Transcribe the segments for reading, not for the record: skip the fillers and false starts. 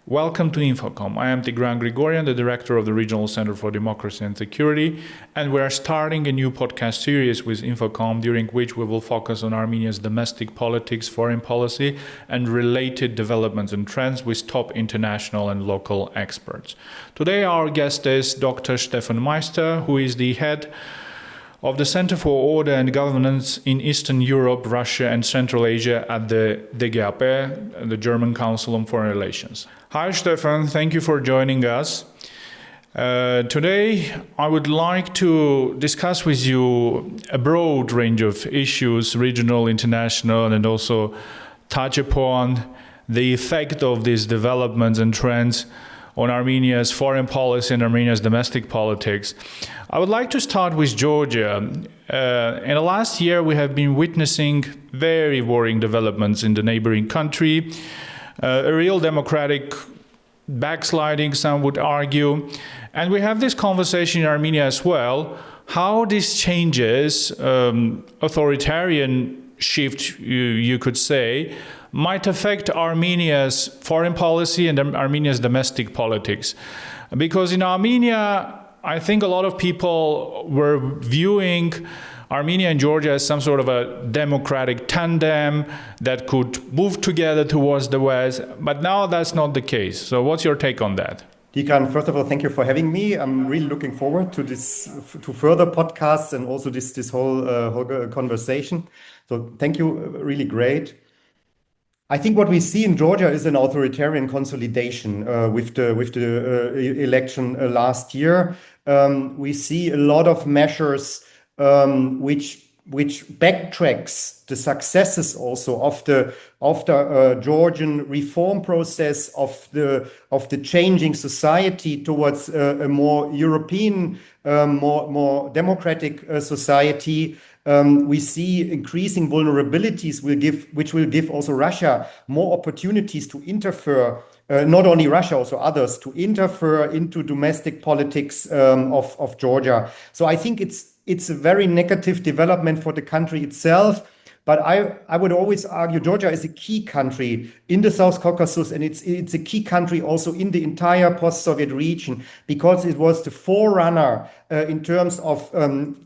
Welcome to InfoCom. I am Tigran Grigoryan, the director of the Regional Center for Democracy and Security, and we are starting a new podcast series with InfoCom, during which we will focus on Armenia's domestic politics, foreign policy, and related developments and trends with top international and local experts. Today, our guest is Dr. Stefan Meister, who is the head of the Center for Order and Governance in Eastern Europe, Russia, and Central Asia at the DGAP, the German Council on Foreign Relations. Hi, Stefan. Thank you for joining us. Today, I would like to discuss with you a broad range of issues, regional, international, and also touch upon the effect of these developments and trends on Armenia's foreign policy and Armenia's domestic politics. I would like to start with Georgia. In the last year, we have been witnessing very worrying developments in the neighboring country, a real democratic backsliding, some would argue. And we have this conversation in Armenia as well, how these changes, authoritarian shift, you could say, might affect Armenia's foreign policy and Armenia's domestic politics. Because in Armenia, I think a lot of people were viewing Armenia and Georgia as some sort of a democratic tandem that could move together towards the West, but now that's not the case. So what's your take on that? Tigran, first of all, thank you for having me. I'm really looking forward to to further podcasts and also this whole conversation. So thank you, really great. I think what we see in Georgia is an authoritarian consolidation with the election last year. We see a lot of measures which backtracks the successes also of the Georgian reform process of the changing society towards a more European, more democratic society. We see increasing vulnerabilities which will give also Russia more opportunities to interfere, not only Russia, also others, to interfere into domestic politics of Georgia. So I think it's a very negative development for the country itself. But I would always argue Georgia is a key country in the South Caucasus, and it's a key country also in the entire post-Soviet region, because it was the forerunner in terms of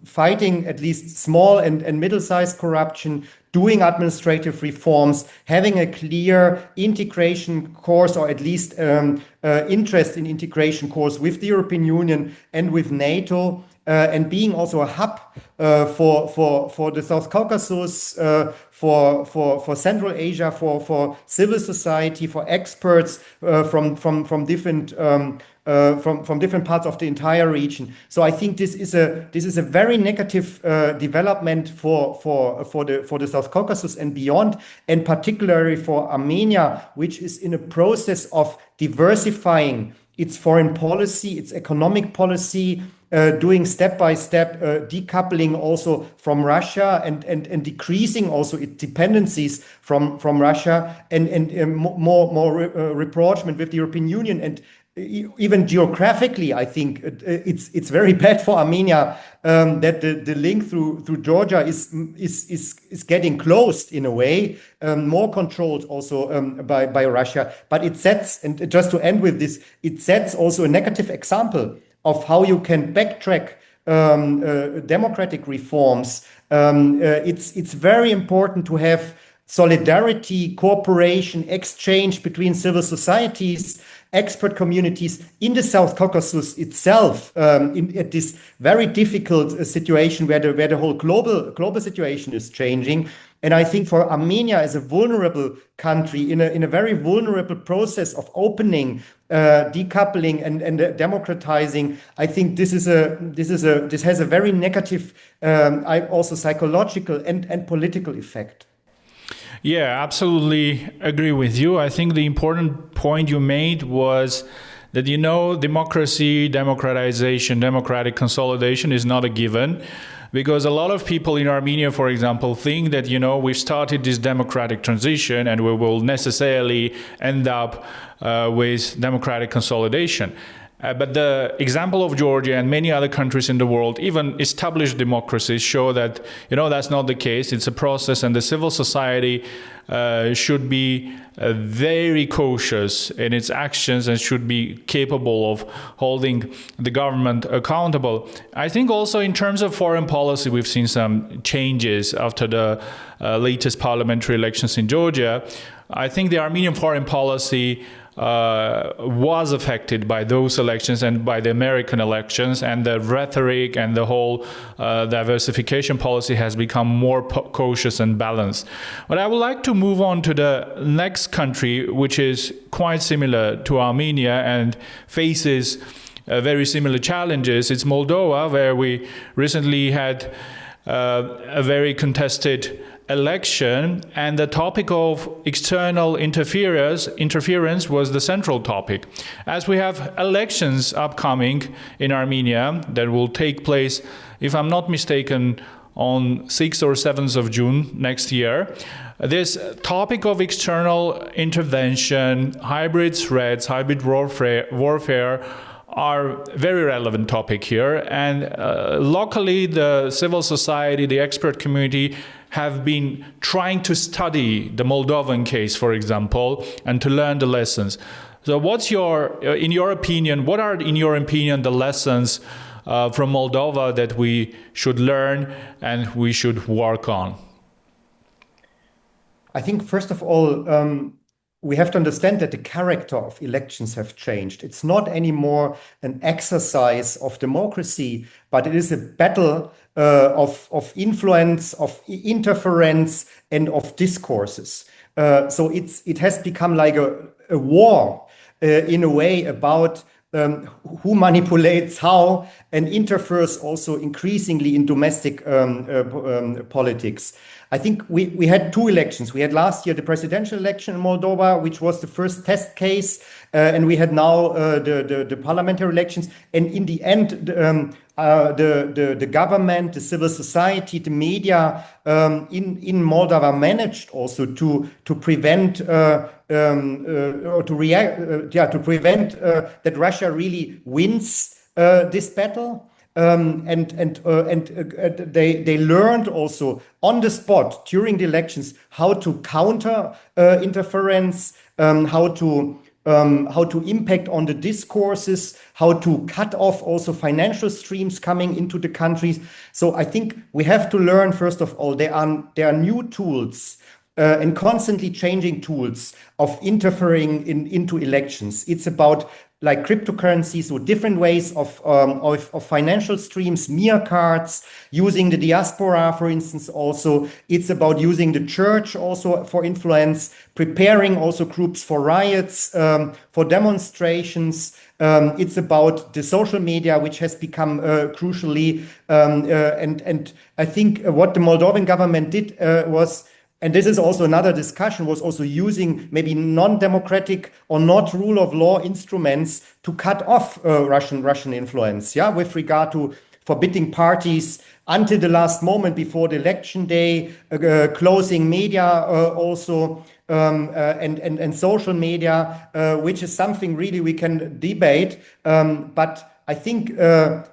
fighting at least small and middle-sized corruption, doing administrative reforms, having a clear integration course, or at least interest in integration course with the European Union and with NATO. And being also a hub for the South Caucasus, for Central Asia, for civil society, for experts from different parts of the entire region. So I think this is a very negative development for the South Caucasus and beyond, and particularly for Armenia, which is in a process of diversifying its foreign policy, its economic policy, doing step-by-step decoupling also from Russia and decreasing also its dependencies from Russia and more rapprochement with the European Union. And even geographically, I think it's very bad for Armenia that the link through Georgia is getting closed in a way, more controlled also by Russia. But it sets, and just to end with this, it sets also a negative example of how you can backtrack democratic reforms. It's very important to have solidarity, cooperation, exchange between civil societies, expert communities in the South Caucasus itself, at this very difficult situation where the whole global situation is changing. And I think for Armenia as a vulnerable country in a very vulnerable process of opening, decoupling and democratizing, I think this has a very negative, also psychological and political effect. Yeah, absolutely agree with you. I think the important point you made was that, democracy, democratization, democratic consolidation is not a given. Because a lot of people in Armenia, for example, think that, we've started this democratic transition and we will necessarily end up with democratic consolidation. But the example of Georgia and many other countries in the world, even established democracies, show that that's not the case. It's a process, and the civil society should be very cautious in its actions and should be capable of holding the government accountable. I think also in terms of foreign policy, we've seen some changes after the latest parliamentary elections in Georgia. I think the Armenian foreign policy was affected by those elections and by the American elections, and the rhetoric and the whole diversification policy has become more cautious and balanced. But I would like to move on to the next country, which is quite similar to Armenia and faces very similar challenges. It's Moldova, where we recently had a very contested election, and the topic of external interference was the central topic. As we have elections upcoming in Armenia that will take place, if I'm not mistaken, on 6th or 7th of June next year, this topic of external intervention, hybrid threats, hybrid warfare are very relevant topic here. And locally, the civil society, the expert community have been trying to study the Moldovan case, for example, and to learn the lessons. So what are, in your opinion, the lessons from Moldova that we should learn and we should work on? I think, first of all, we have to understand that the character of elections have changed. It's not anymore an exercise of democracy, but it is a battle of influence, of interference, and of discourses. So it has become like a war in a way about who manipulates how and interferes also increasingly in domestic politics. I think we had two elections. We had last year the presidential election in Moldova, which was the first test case, and we had now the parliamentary elections. And in the end, the government, the civil society, the media in Moldova managed also to prevent or to prevent that Russia really wins this battle. They learned also on the spot during the elections how to counter interference, how to impact on the discourses, how to cut off also financial streams coming into the countries. So I think we have to learn, first of all, there are new tools and constantly changing tools of interfering into elections. It's about like cryptocurrencies or different ways of financial streams, mirror cards, using the diaspora, for instance, also. It's about using the church also for influence, preparing also groups for riots, for demonstrations. It's about the social media, which has become crucially. And I think what the Moldovan government did was, and this is also another discussion, was also using maybe non-democratic or not rule of law instruments to cut off Russian influence, with regard to forbidding parties until the last moment before the election day, closing media also, and social media, which is something really we can debate. But I think there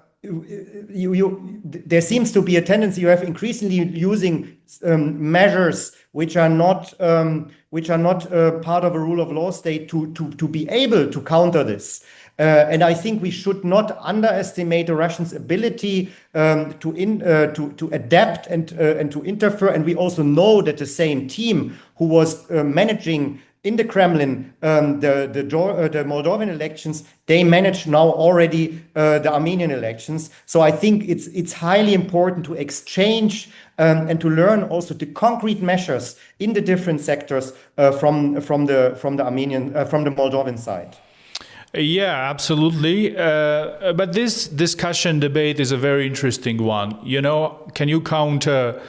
seems to be a tendency you have increasingly using measures which are not part of a rule of law state to be able to counter this. And I think we should not underestimate the Russians' ability to adapt and to interfere. And we also know that the same team who was managing in the Kremlin the Moldovan elections, they manage now already the Armenian elections. So I think it's highly important to exchange and to learn also the concrete measures in the different sectors from the Moldovan side. Yeah, absolutely. But this discussion debate is a very interesting one. Can you counter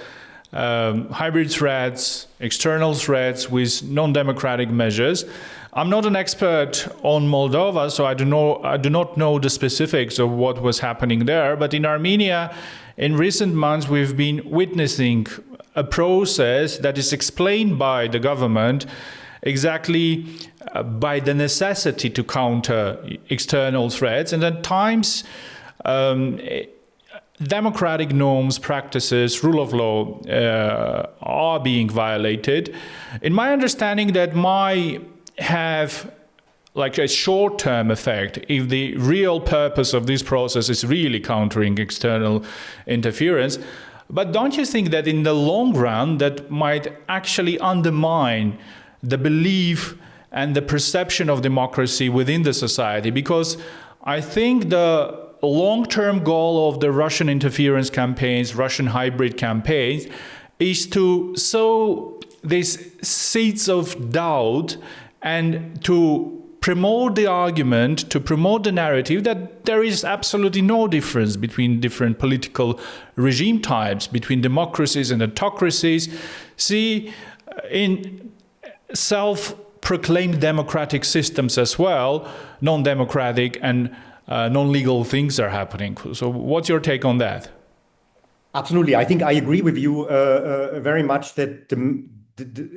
hybrid threats, external threats with non-democratic measures? I'm not an expert on Moldova, so I do not know the specifics of what was happening there. But in Armenia, in recent months, we've been witnessing a process that is explained by the government exactly by the necessity to counter external threats, and at times democratic norms, practices, rule of law are being violated. In my understanding, that might have like a short-term effect if the real purpose of this process is really countering external interference. But don't you think that in the long run that might actually undermine the belief and the perception of democracy within the society? Because I think the long-term goal of the Russian interference campaigns, Russian hybrid campaigns, is to sow these seeds of doubt and to promote the argument, to promote the narrative that there is absolutely no difference between different political regime types, between democracies and autocracies. See, in self-proclaimed democratic systems as well, non-democratic and non-legal things are happening. So what's your take on that? Absolutely. I think I agree with you very much that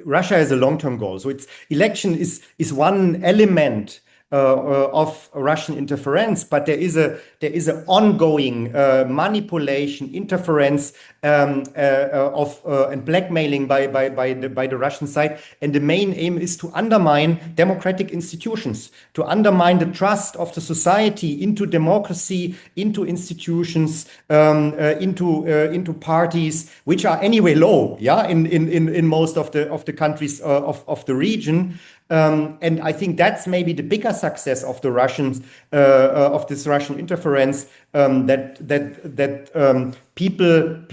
Russia has a long-term goal. So election is one element of Russian interference, but there is an ongoing manipulation, interference and blackmailing by the Russian side. And the main aim is to undermine democratic institutions, to undermine the trust of the society into democracy, into institutions, into parties, which are anyway low, in most of the countries of the region. And I think that's maybe the bigger success of the Russians, of this Russian interference, that people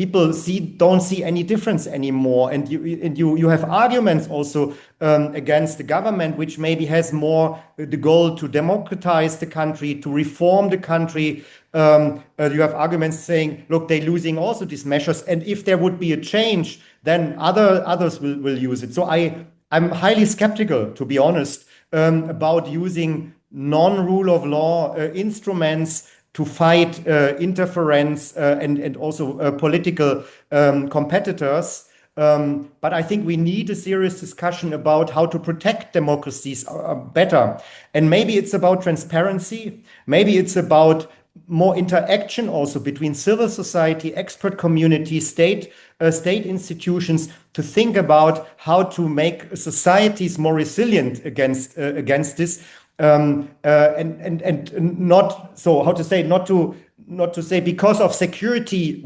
don't see any difference anymore, and you have arguments also against the government, which maybe has more the goal to democratize the country, to reform the country. You have arguments saying, look, they're losing also these measures, and if there would be a change, then others will use it. So I'm highly skeptical, to be honest, about using non-rule of law instruments to fight interference and also political competitors. But I think we need a serious discussion about how to protect democracies better. And maybe it's about transparency. Maybe it's about more interaction also between civil society, expert community, state institutions, to think about how to make societies more resilient against this, and not so, how to say, not to say because of security,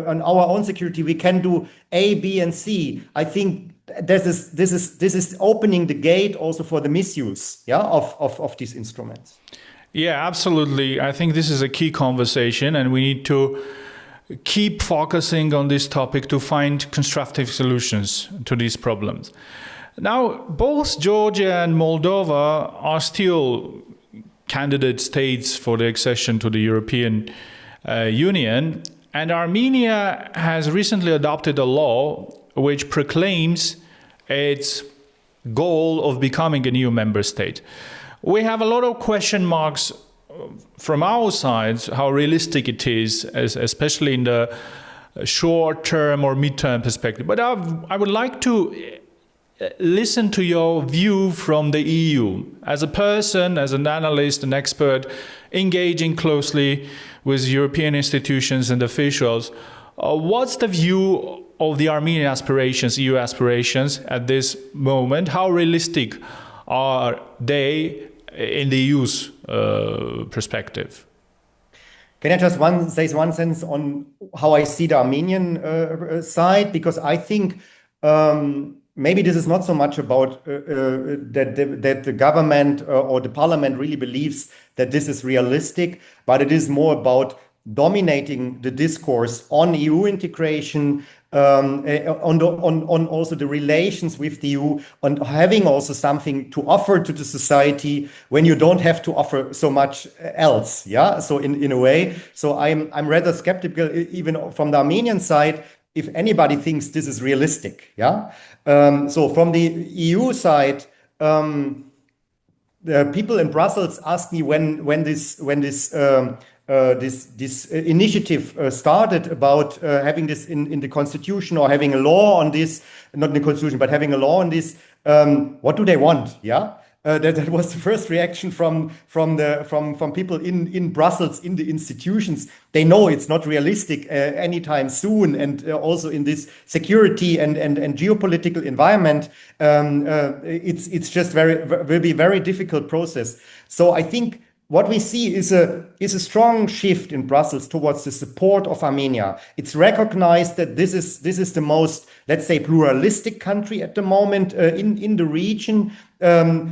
on our own security we can do A, B, and C. I think this is opening the gate also for the misuse, of these instruments. Yeah, absolutely. I think this is a key conversation, and we need to keep focusing on this topic to find constructive solutions to these problems. Now, both Georgia and Moldova are still candidate states for the accession to the European Union, and Armenia has recently adopted a law which proclaims its goal of becoming a new member state. We have a lot of question marks from our side, how realistic it is, especially in the short-term or mid-term perspective. But I would like to listen to your view from the EU. As a person, as an analyst, an expert, engaging closely with European institutions and officials, what's the view of the Armenian aspirations, EU aspirations at this moment? How realistic are they in the EU's perspective? Can I just say one sentence on how I see the Armenian side? Because I think maybe this is not so much about that the government or the parliament really believes that this is realistic, but it is more about dominating the discourse on EU integration, on also the relations with the EU, on having also something to offer to the society when you don't have to offer so much else. So in a way, so I'm rather skeptical even from the Armenian side if anybody thinks this is realistic. So from the EU side, the people in Brussels ask me when this initiative started about having this in the constitution, or having a law on this, not in the constitution, but having a law on this. what do they want? Yeah. That was the first reaction from people in Brussels, in the institutions. They know it's not realistic anytime soon, and also in this security and geopolitical environment, it's just will be very difficult process. So I think what we see is a strong shift in Brussels towards the support of Armenia. It's recognized that this is the most, let's say, pluralistic country at the moment in the region,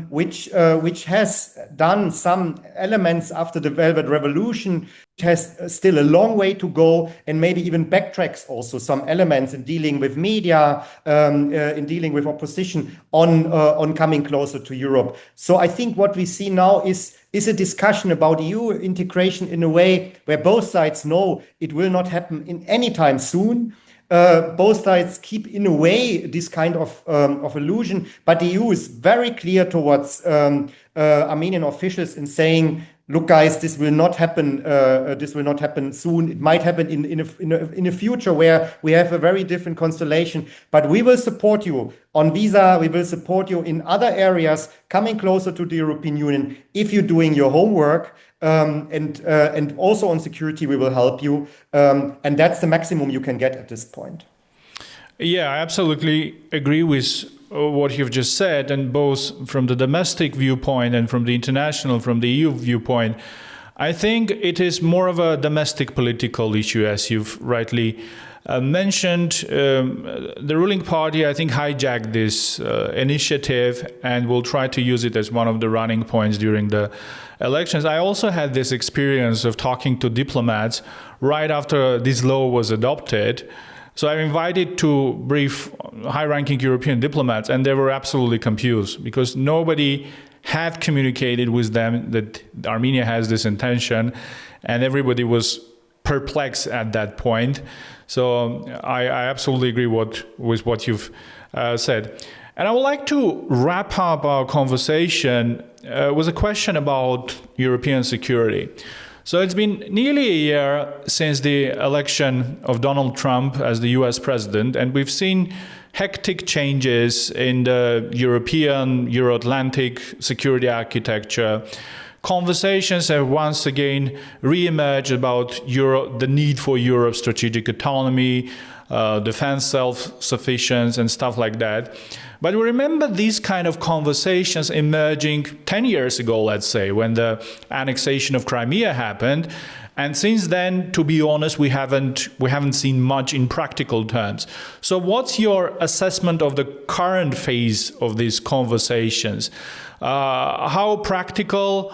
which has done some elements after the Velvet Revolution. It has still a long way to go, and maybe even backtracks also some elements in dealing with media, in dealing with opposition on coming closer to Europe. So I think what we see now is a discussion about EU integration in a way where both sides know it will not happen in any time soon. Both sides keep, in a way, this kind of illusion, but the EU is very clear towards Armenian officials in saying, look, guys, this will not happen. This will not happen soon. It might happen in a future where we have a very different constellation. But we will support you on visa. We will support you in other areas, coming closer to the European Union if you're doing your homework. And also on security, we will help you. And that's the maximum you can get at this point. Yeah, I absolutely agree with what you've just said, and both from the domestic viewpoint and from the international, from the EU viewpoint. I think it is more of a domestic political issue, as you've rightly mentioned. The ruling party, I think, hijacked this initiative and will try to use it as one of the running points during the elections. I also had this experience of talking to diplomats right after this law was adopted. So I invited to brief high-ranking European diplomats, and they were absolutely confused because nobody had communicated with them that Armenia has this intention, and everybody was perplexed at that point. So I absolutely agree with what you've said. And I would like to wrap up our conversation with a question about European security. So it's been nearly a year since the election of Donald Trump as the US president, and we've seen hectic changes in the European, Euro-Atlantic security architecture. Conversations have once again re-emerged about the need for Europe's strategic autonomy, defense self-sufficiency and stuff like that. But we remember these kind of conversations emerging 10 years ago, let's say, when the annexation of Crimea happened. And since then, to be honest, we haven't seen much in practical terms. So what's your assessment of the current phase of these conversations? How practical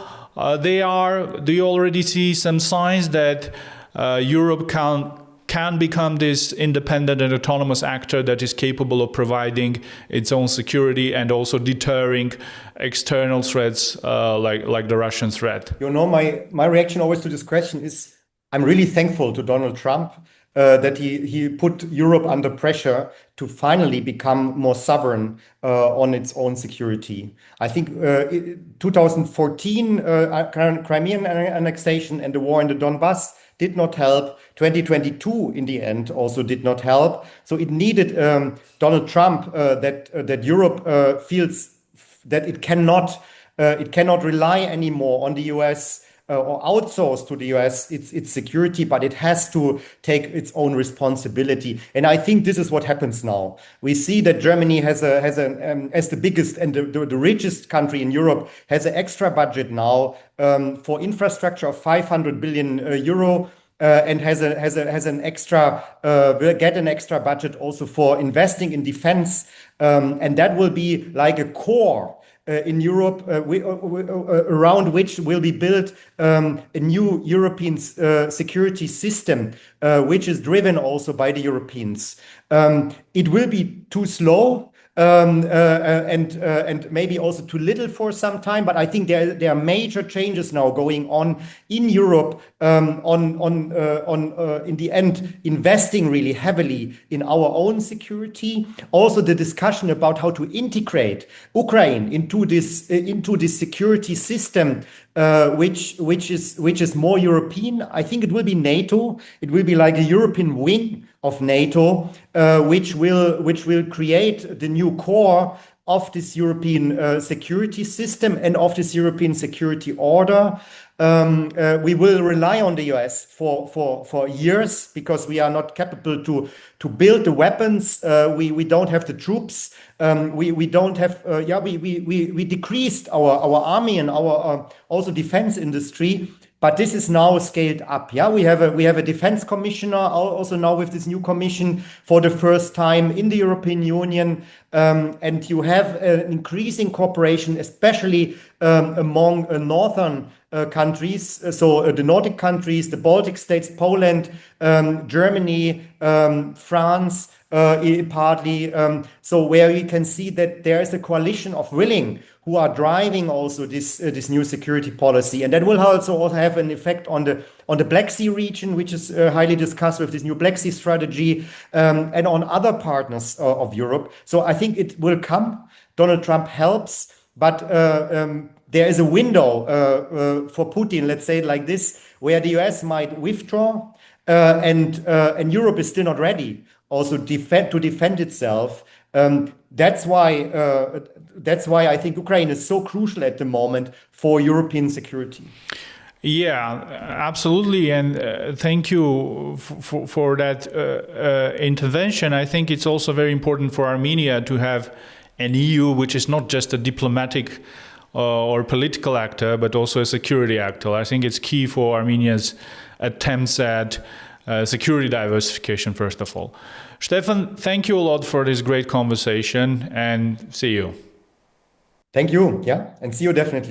they are? Do you already see some signs that Europe can become this independent and autonomous actor that is capable of providing its own security and also deterring external threats like the Russian threat? You know, my reaction always to this question is I'm really thankful to Donald Trump that he put Europe under pressure to finally become more sovereign on its own security. I think 2014 Crimean annexation and the war in the Donbass did not help. 2022 in the end also did not help. So it needed Donald Trump that Europe feels that it cannot rely anymore on the US or outsource to the US its security, but it has to take its own responsibility. And I think this is what happens now. We see that Germany has as the biggest and the richest country in Europe has an extra budget now for infrastructure of 500 billion euro. And has an extra will get an extra budget also for investing in defense, and that will be like a core in Europe around which will be built a new European security system, which is driven also by the Europeans. It will be too slow. And maybe also too little for some time, but I think there are major changes now going on in Europe in the end investing really heavily in our own security. Also the discussion about how to integrate Ukraine into this security system, which is more European. I think it will be NATO. It will be like a European wing of NATO, which will create the new core of this European security system and of this European security order. We will rely on the US for years because we are not capable to build the weapons. We don't have the troops. We don't have. We decreased our army and our also defense industry. But this is now scaled up. Yeah, we have a defense commissioner also now with this new commission for the first time in the European Union, and you have an increasing cooperation, especially among northern countries. So the Nordic countries, the Baltic states, Poland, Germany, France. Partly, so where you can see that there is a coalition of willing who are driving also this new security policy, and that will also have an effect on the Black Sea region, which is highly discussed with this new Black Sea strategy, and on other partners of Europe. So I think it will come. Donald Trump helps, but there is a window for Putin, let's say it like this, where the US might withdraw, and Europe is still not ready. Also to defend itself. That's why I think Ukraine is so crucial at the moment for European security. Yeah, absolutely, and thank you for that intervention. I think it's also very important for Armenia to have an EU which is not just a diplomatic or political actor, but also a security actor. I think it's key for Armenia's attempts at security diversification, first of all. Stefan, thank you a lot for this great conversation, and see you. Thank you. Yeah, and see you definitely.